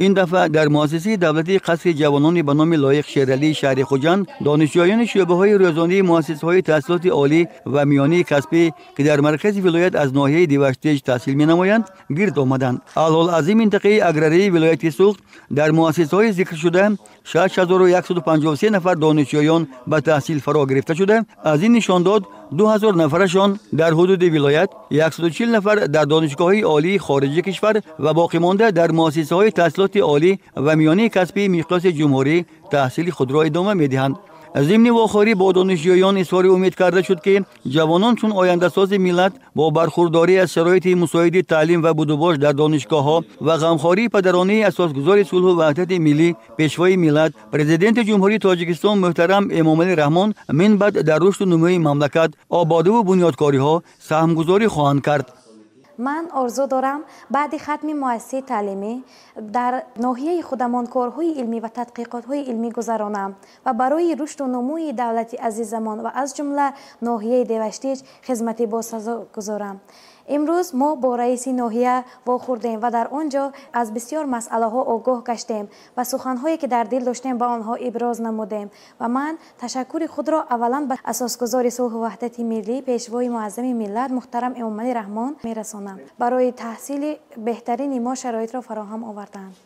این دفعه در مؤسسه دولتی قصر جوانان به نام لایق شیرعلی شهر خوجند دانشجویان شعبه‌های روزانه مؤسسه‌های تحصیلات عالی و میانی کسبی که در مرکز ولایت از ناحیه دیوشتج تحصیل می‌نمایند گرد آمدند. الحال منطقه اگراری ولایت سوخت در مؤسسه‌های ذکر شده 6153 نفر دانشجویان به تحصیل فرا گرفته شده. از این نشان داد 2000 نفرشان در حدود ولایت، 140 نفر در دانشگاه‌های عالی خارج کشور و باقی مانده در مؤسسه‌های تحصیلات عالی و میانی کسبی مقیاس جمهوری تحصیل خود را ادامه می‌دهند. ضمن واخواری با دانشجویان اظهار امید کرده شد که جوانان چون آینده ساز ملت با برخورداری از شرایط مساعد تعلیم و بودوباش در دانشگاه‌ها و غمخواری پدرانه اساسگزار صلح و وحدت ملی پیشوای ملت پرزیدنت جمهوری تاجیکستان محترم امامعلی رحمان من بعد در رشد و نمو مملکت آبادی و بنیادکاری‌ها سهمگذاری خواهند کرد. من آرزو دارم بعد ختم مؤسسه تعلیمی در ناحیه خودمان کارهای علمی و تحقیقات‌های علمی گذرانم و برای رشد و نموی دولت عزیزمان و از جمله ناحیه دیوشتج خدمت باسزا گذارم. امروز ما با رئیس ناحیه واخوردیم و در آنجا از بسیار مسئله ها آگاه گشتیم و سخنهایی که در دل داشتیم به آنها ابراز نمودیم و من تشکر خود را اولا به اساسگزار صلح و وحدت ملی پیشوای معظم ملت محترم امامعلی رحمان میرسانم. برای تحصیل بهترین ما شرایط را فراهم آوردند.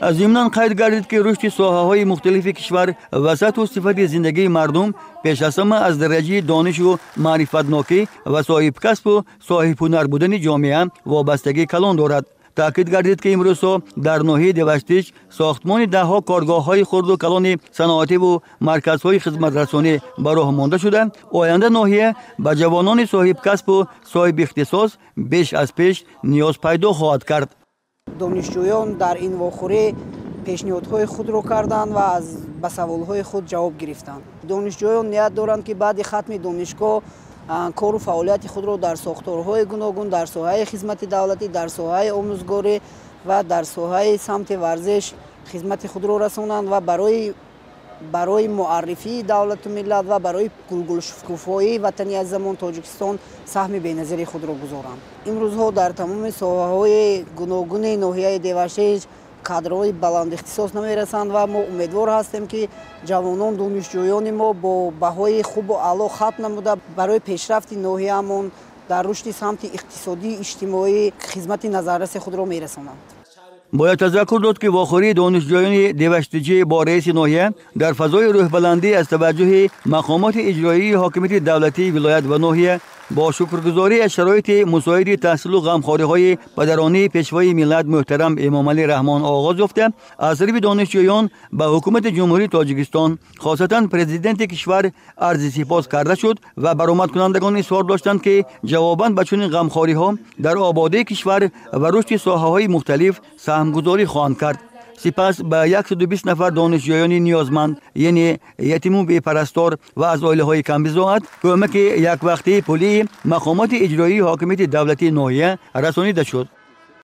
از ضمن قید گردید که رشد ساحه‌های مختلف کشور و سطح و صفت زندگی مردم پیش از همه از درجه دانش و معرفتناکی و صاحب کسب و صاحب هنر بودن جامعه وابستگی کلان دارد. تاکید گردید که امروز در ناحیه دیوشتج ساختمان دهها کارگاه‌های خرد و کلان صنعتی و مرکزهای خدمت رسانی به راه مانده شده. آینده ناحیه به جوانان صاحب کسب و صاحب اختصاص بیش از پیش نیاز پیدا خواهد کرد. دانشجویان در این واخوری پیشنهادهای خود را کردند و به سوالهای خود جواب گرفتند. دانشجویان نیت دارند که بعد ختم دانشگاه کار و فعالیت خود را در ساختارهای گوناگون در ساحه خدمت دولتی، در ساحه آموزگاری و در ساحه سمت ورزش خدمت خود را رسانند و برای معرفی دولت و ملت و برای گلگشکوفایی وطنی از زمان تاجیکستان سهم بی‌نظیر خود را گذارند. امروزها در تمام ساحه‌های گوناگون ناحیه دیوشتج کادرهای بلند اختصاص نمی‌رسند و ما امیدوار هستیم که جوانان دانشجویان ما با بهای خوب و اعلی ختم نموده برای پیشرفت ناحیه‌مان در رشد سمت اقتصادی اجتماعی خدمت نظررس خود را می‌رسانند. باید تذکر داد که واخوری دانشجویان دیوشتجی با رئیس ناحیه در فضای روح بلندی از توجه مقامات اجرایی حاکمیت دولتی ولایت و ناحیه با شکرگزاری از شرایط مساعد تحصیل و غمخوری‌های پدرانه پیشوای ملت محترم امامعلی رحمان آغاز یافته. از طرف دانشجویان به حکومت جمهوری تاجیکستان خاصتا پرزیدنت کشور عرض سپاس کرده شد و برآمد کنندگان اصرار داشتند که جواباً به چنین غمخوری‌ها در آبادی کشور و رشد ساحه‌های مختلف سهمگذاری خواهند کرد. سپس به 120 نفر دانشجویان نیازمند یعنی یتیم و بی‌پرستار و از عائله‌های کم بضاعت کمک یک وقته پولی مقامات اجرایی حاکمیت دولتی ناحیه رسانیده شد.